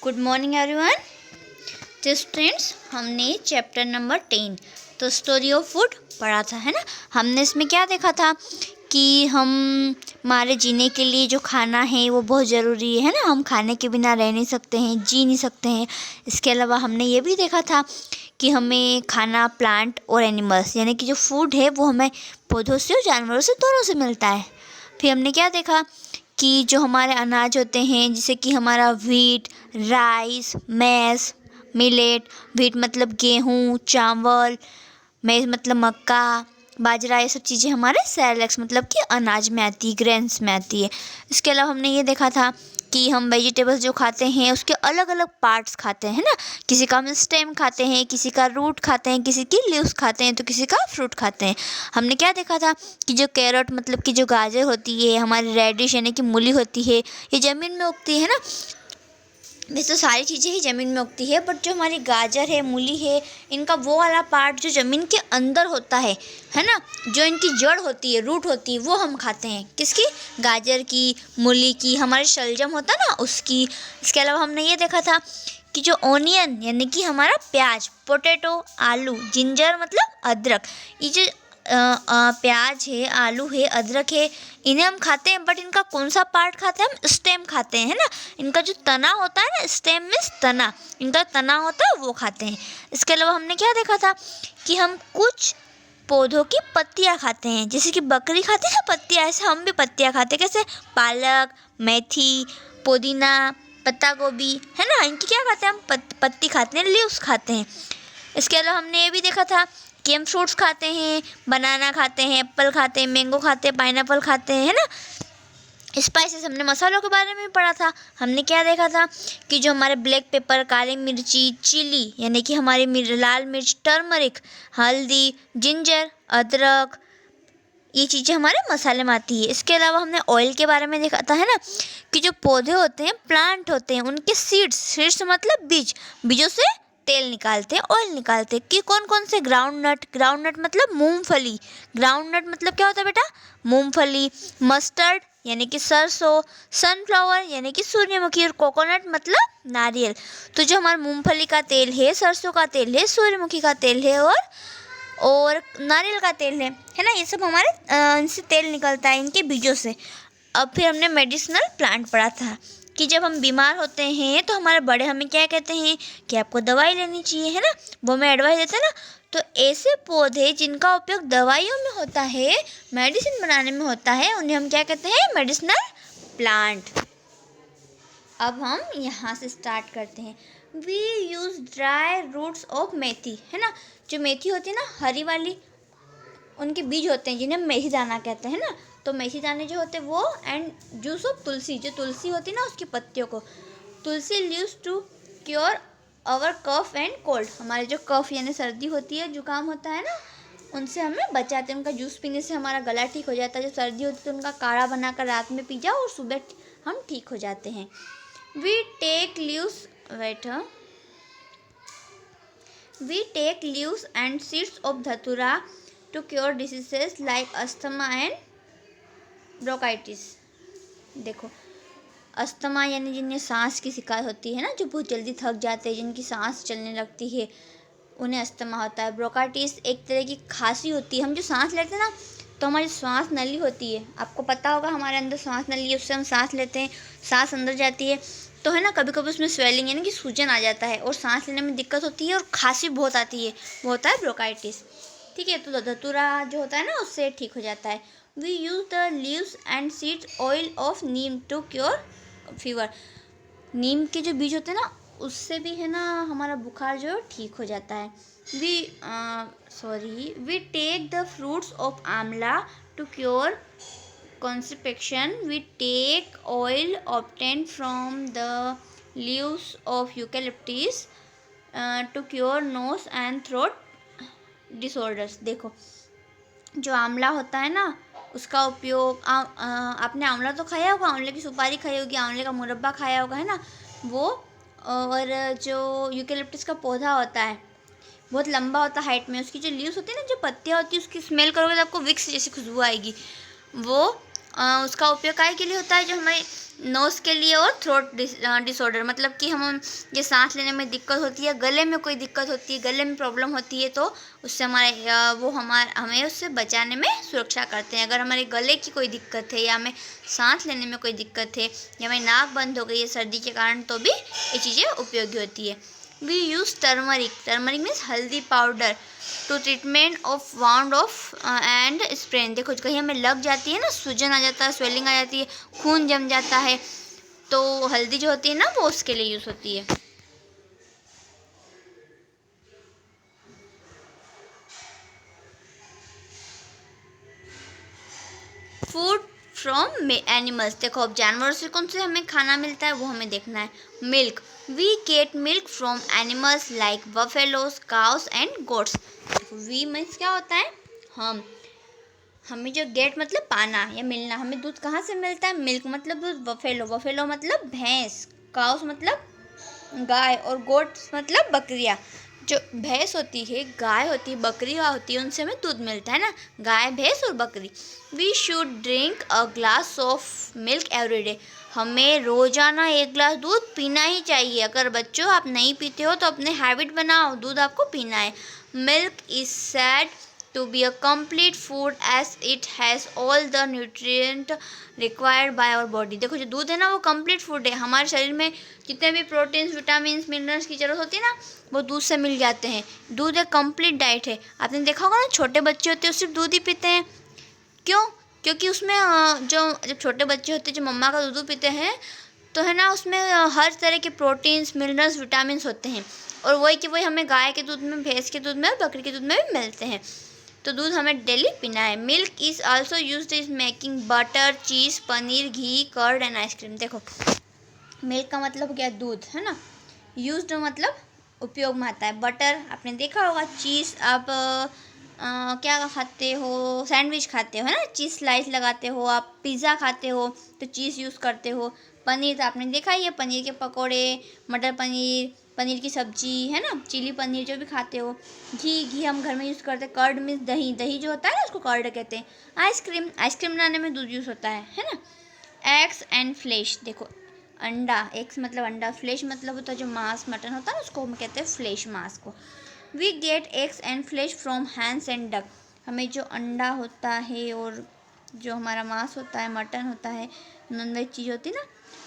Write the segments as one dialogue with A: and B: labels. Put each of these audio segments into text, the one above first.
A: Good morning everyone. तो students, हमने chapter number 10 तो स्टोरी ऑफ फूड पढ़ा था, है ना। हमने इसमें क्या देखा था कि हमारे जीने के लिए जो खाना है वो बहुत ज़रूरी है ना। हम खाने के बिना रह नहीं सकते हैं, जी नहीं सकते हैं। इसके अलावा हमने ये भी देखा था कि हमें खाना प्लांट और एनिमल्स यानी कि जो फूड है वो हमें पौधों से और जानवरों से दोनों से मिलता है। फिर हमने क्या देखा कि जो हमारे अनाज होते हैं जैसे कि हमारा wheat, rice, maize, millet. Wheat मतलब गेहूँ, चावल, मैस मतलब मक्का, बाजरा, ये सब चीज़ें हमारे सेरेलेक्स मतलब कि अनाज में आती है, ग्रेन्स में आती है। इसके अलावा हमने ये देखा था कि हम वेजिटेबल्स जो खाते हैं उसके अलग अलग पार्ट्स खाते हैं ना। किसी का हम स्टेम खाते हैं, किसी का रूट खाते हैं, किसी की लीव्स खाते हैं, तो किसी का फ्रूट खाते हैं। हमने क्या देखा था कि जो कैरेट मतलब कि जो गाजर होती है, हमारी रेडिश यानी कि मूली होती है, ये ज़मीन में उगती है ना। वैसे तो सारी चीज़ें ही ज़मीन में उगती है, बट जो हमारी गाजर है, मूली है, इनका वो वाला पार्ट जो ज़मीन के अंदर होता है ना, जो इनकी जड़ होती है, रूट होती है, वो हम खाते हैं। किसकी? गाजर की, मूली की, हमारे शलजम होता है ना उसकी। इसके अलावा हमने ये देखा था कि जो ऑनियन यानी कि हमारा प्याज, पोटैटो, आलू, जिंजर मतलब अदरक, ये जो प्याज है, आलू है, अदरक है, इन्हें हम खाते हैं, बट इनका कौन सा पार्ट खाते हैं? हम स्टेम खाते हैं, है ना। इनका जो तना होता है ना, स्टेम मीन्स तना, इनका तना होता है वो खाते हैं। इसके अलावा हमने क्या देखा था कि हम कुछ पौधों की पत्तियां खाते हैं, जैसे कि बकरी खाती है ना पत्तियां, ऐसे हम भी पत्तियां खाते हैं। कैसे? पालक, मेथी, पुदीना, पत्ता गोभी, है ना, इनकी क्या खाते हैं हम? पत्ती खाते हैं, लीव्स खाते हैं। इसके अलावा हमने ये भी देखा था कि हम फ्रूट्स खाते हैं, बनाना खाते हैं, एप्पल खाते हैं, मैंगो खाते हैं, पाइनएप्पल खाते हैं, है ना। स्पाइसेस, हमने मसालों के बारे में पढ़ा था। हमने क्या देखा था कि जो हमारे ब्लैक पेपर, काली मिर्ची, चिली यानी कि हमारी लाल मिर्च, टर्मरिक, हल्दी, जिंजर, अदरक, ये चीज़ें हमारे मसाले में आती है। इसके अलावा हमने ऑयल के बारे में देखा था, है ना, कि जो पौधे होते हैं, प्लांट होते हैं, उनके सीड्स मतलब बीज, बीजों से तेल निकालते हैं, ऑयल निकालते हैं। कि कौन कौन से? ग्राउंड नट मतलब मूंगफली। ग्राउंड नट मतलब क्या होता है बेटा? मूंगफली। मस्टर्ड यानी कि सरसों, सनफ्लावर यानी कि सूर्यमुखी, और कोकोनट मतलब नारियल। तो जो हमारा मूंगफली का तेल है, सरसों का तेल है, सूर्यमुखी का तेल है और नारियल का तेल है ना, ये सब हमारे इनसे तेल निकलता है, इनके बीजों से। अब फिर हमने मेडिसिनल प्लांट पढ़ा था कि जब हम बीमार होते हैं तो हमारे बड़े हमें क्या कहते हैं कि आपको दवाई लेनी चाहिए, है ना, वो हमें एडवाइस देते हैं ना। तो ऐसे पौधे जिनका उपयोग दवाइयों में होता है, मेडिसिन बनाने में होता है, उन्हें हम क्या कहते हैं? Medicinal plant. अब हम यहाँ से स्टार्ट करते हैं। We use dry roots of methi, है ना। जो मेथी होती है ना, हरी वाली, उनके बीज होते हैं जिन्हें मेथी दाना कहते हैं ना। तो मेथी दाने जो होते हैं वो, एंड जूस ऑफ तुलसी, जो तुलसी होती है ना उसकी पत्तियों को। Tulsi leaves to cure our cough and cold, हमारे जो कफ यानी सर्दी होती है, जुकाम होता है ना, उनसे हमें बचाते हैं। उनका जूस पीने से हमारा गला ठीक हो जाता है। जब सर्दी होती है तो उनका काढ़ा बनाकर रात में पी जाओ और सुबह हम ठीक हो जाते हैं। We take leaves We take leaves and seeds of dhatura to cure diseases like asthma and bronchitis। देखो, अस्थमा यानी जिन्हें सांस की शिकायत होती है ना, जो बहुत जल्दी थक जाते हैं, जिनकी सांस चलने लगती है, उन्हें अस्थमा होता है। ब्रोंकाइटिस एक तरह की खांसी होती है। हम जो सांस लेते हैं ना, तो हमारी सांस नली होती है, आपको पता होगा हमारे अंदर सांस नली है, उससे हम सांस लेते हैं, सांस अंदर जाती है, तो है ना, कभी कभी उसमें स्वेलिंग यानी कि सूजन आ जाता है और सांस लेने में दिक्कत होती है और खांसी बहुत आती है, वो होता है ब्रोंकाइटिस। ठीक है, तो धतूरा जो होता है ना उससे ठीक हो जाता है। We use the leaves and seeds oil of neem to cure fever. नीम के जो बीज होते हैं ना, उससे भी है ना हमारा बुखार जो ठीक हो जाता है। We take the fruits of amla to cure constipation. We take oil obtained from the leaves of eucalyptus to cure nose and throat disorders। देखो, जो आंवला होता है ना, उसका उपयोग आपने आंवला तो खाया होगा, आंवले की सुपारी खाई होगी, आंवले का मुरब्बा खाया होगा, है ना वो। और जो यूकेलिप्टस का पौधा होता है, बहुत लंबा होता है हाइट में, उसकी जो लीव्स होती है ना, जो पत्तियाँ होती है, उसकी स्मेल करोगे तो आपको विक्स जैसी खुशबू आएगी वो। उसका उपयोग काय के लिए होता है, जो हमारे नोज़ के लिए और थ्रोट डिसऑर्डर, मतलब कि हम ये सांस लेने में दिक्कत होती है, गले में कोई दिक्कत होती है, गले में प्रॉब्लम होती है, तो उससे हमें उससे बचाने में सुरक्षा करते हैं। अगर हमारे गले की कोई दिक्कत है या हमें सांस लेने में कोई दिक्कत है या हमें नाक बंद हो गई है सर्दी के कारण, तो भी ये चीज़ें उपयोगी होती है। वी यूज़ टर्मरिक मीन्स हल्दी powder to treatment of wound of and sprain. देखो कहीं हमें लग जाती है ना, सूजन आ जाता है, स्वेलिंग आ जाती है, खून जम जाता है, तो हल्दी जो होती है ना वो उसके लिए यूज़ होती है। फूड फ्रॉम एनिमल्स, देखो अब जानवरों से कौन से हमें खाना मिलता है वो हमें देखना है। Milk, we get milk from animals like buffaloes, cows and goats. We means क्या होता है, हमें जो गेट मतलब पाना या मिलना, हमें दूध कहाँ से मिलता है, मिल्क मतलब दूध, बफेलो मतलब भैंस, काउस मतलब गाय, और गोट्स मतलब बकरियाँ। जो भैंस होती है, गाय होती है, बकरियाँ होती है, उनसे हमें दूध मिलता है ना, गाय, भैंस और बकरी। We should drink a glass of milk every day, हमें रोज़ाना 1 ग्लास दूध पीना ही चाहिए। अगर बच्चों आप नहीं पीते हो तो अपने हैबिट बनाओ, दूध आपको पीना है। Milk is sad to be a complete food as it has all the nutrient required by our body। देखो जो दूध है ना वो complete food है, हमारे शरीर में जितने भी प्रोटीन्स, विटामिन्स, मिनरल्स की ज़रूरत होती है ना वो दूध से मिल जाते हैं। दूध एक complete डाइट है। आपने देखा होगा ना, छोटे बच्चे होते हैं वो सिर्फ दूध ही पीते हैं। क्यों? क्योंकि उसमें जब छोटे बच्चे होते हैं जो मम्मा का दूध पीते हैं तो है ना, उसमें हर तरह के प्रोटीन्स, मिनरल्स, विटामिन्स होते हैं, और वही हमें गाय के दूध में, भैंस के दूध में और बकरी के दूध में भी मिलते हैं। तो दूध हमें डेली पीना है। Milk is also used is making butter, cheese, paneer, ghee, curd and ice cream. देखो मिल्क का मतलब क्या, दूध है ना, यूज्ड मतलब उपयोग में आता है। बटर आपने देखा होगा, चीज़ आप क्या खाते हो, सैंडविच खाते हो है ना, चीज़ स्लाइस लगाते हो, आप पिज़्ज़ा खाते हो तो चीज़ यूज़ करते हो। पनीर तो आपने देखा ही है, पनीर के पकोड़े, मटर पनीर, पनीर की सब्जी है ना, चिली पनीर जो भी खाते हो। घी हम घर में यूज़ करते हैं। कर्ड मीन्स दही जो होता है ना उसको कर्ड कहते हैं। आइसक्रीम बनाने में दूध यूज़ होता है ना। एग्स एंड फ्लेश, देखो अंडा, एग्स मतलब अंडा, फ्लेश मतलब होता है जो मांस, मटन होता है ना, उसको हम कहते हैं फ्लेश, मांस को। We get eggs and flesh from hens and duck, हमें जो अंडा होता है और जो हमारा मांस होता है, मटन होता है, नॉनवेज चीज़ होती है ना,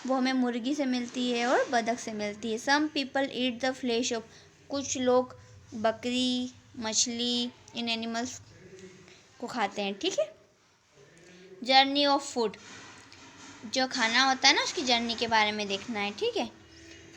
A: वो हमें मुर्गी से मिलती है और बतख से मिलती है। Some people eat the flesh of, कुछ लोग बकरी, मछली, इन एनिमल्स को खाते हैं, ठीक है। जर्नी ऑफ फूड, जो खाना होता है ना उसकी जर्नी के बारे में देखना है, ठीक है।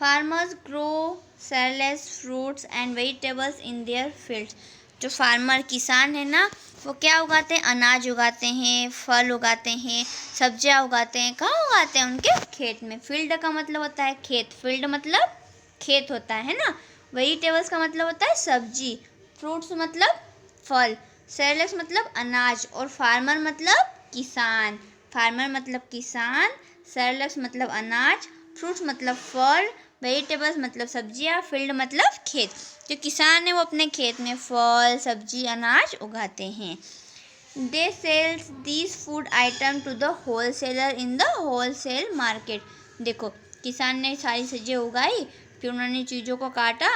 A: Farmers grow cereals fruits and vegetables in their fields, जो फार्मर किसान है ना वो क्या उगाते हैं, अनाज उगाते हैं, फल उगाते हैं, सब्जियां उगाते हैं। कहाँ उगाते हैं, उनके खेत में। फील्ड का मतलब होता है खेत, फील्ड मतलब खेत होता है ना। वेजिटेबल्स का मतलब होता है सब्जी, फ्रूट्स मतलब फल, सेरेलेक्स मतलब अनाज, और फार्मर मतलब किसान। फार्मर मतलब किसान, सेरेलेक्स मतलब अनाज, फ्रूट्स मतलब फल, वेजिटेबल्स मतलब सब्जियां, फील्ड मतलब खेत। जो किसान है वो अपने खेत में फल, सब्जी, अनाज उगाते हैं। They sells these food item to the wholesaler in the wholesale market. देखो किसान ने सारी सब्जियाँ उगाई, फिर उन्होंने चीज़ों को काटा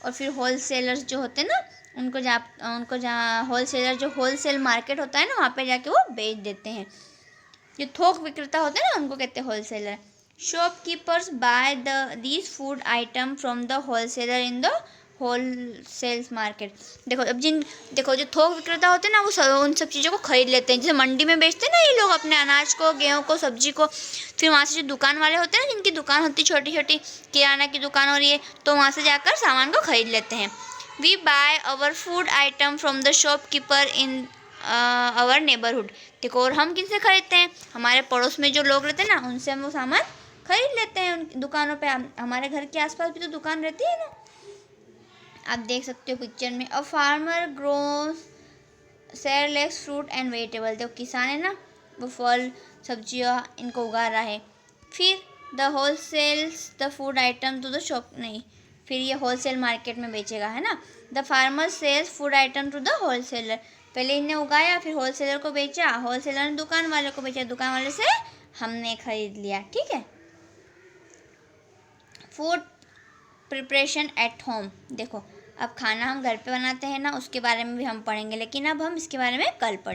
A: और फिर होलसेलर्स जो होते हैं ना उनको जहाँ होलसेलर, जो होलसेल मार्केट होता है ना वहाँ पे जाके वो बेच देते हैं। जो थोक विक्रेता होते हैं ना उनको कहते हैं wholesaler. Shopkeepers buy these food item from the wholesaler in the wholesale market. देखो जो थोक विक्रेता होते हैं ना वो उन सब चीज़ों को खरीद लेते हैं। जैसे मंडी में बेचते हैं ना ये लोग अपने अनाज को, गेहूँ को, सब्जी को, फिर वहाँ से जो दुकान वाले होते हैं ना, जिनकी दुकान होती है छोटी छोटी, किराना की दुकान हो रही है, तो वहाँ से जाकर सामान को खरीद लेते हैं। We buy our food item from the shopkeeper in our neighbourhood. देखो और हम किनसे खरीदते हैं, हमारे पड़ोस में जो लोग रहते हैं ना उनसे हम वो सामान खरीद लेते हैं उन दुकानों पे। हमारे घर के आसपास भी तो दुकान रहती है ना, आप देख सकते हो पिक्चर में। A farmer grows cereals fruit and vegetable, देखो किसान है ना वो फल, सब्जियाँ इनको उगा रहा है। फिर the wholesales the food item to the shop, नहीं, फिर ये होलसेल मार्केट में बेचेगा है ना। The farmer sells food item to the wholesaler, पहले इन्हें उगाया, फिर होलसेलर को बेचा, होलसेलर ने दुकान वाले को बेचा, दुकान वाले से हमने खरीद लिया। ठीक है। Food preparation at home. देखो अब खाना हम घर पे बनाते हैं ना, उसके बारे में भी हम पढ़ेंगे, लेकिन अब हम इसके बारे में कल पढ़ेंगे।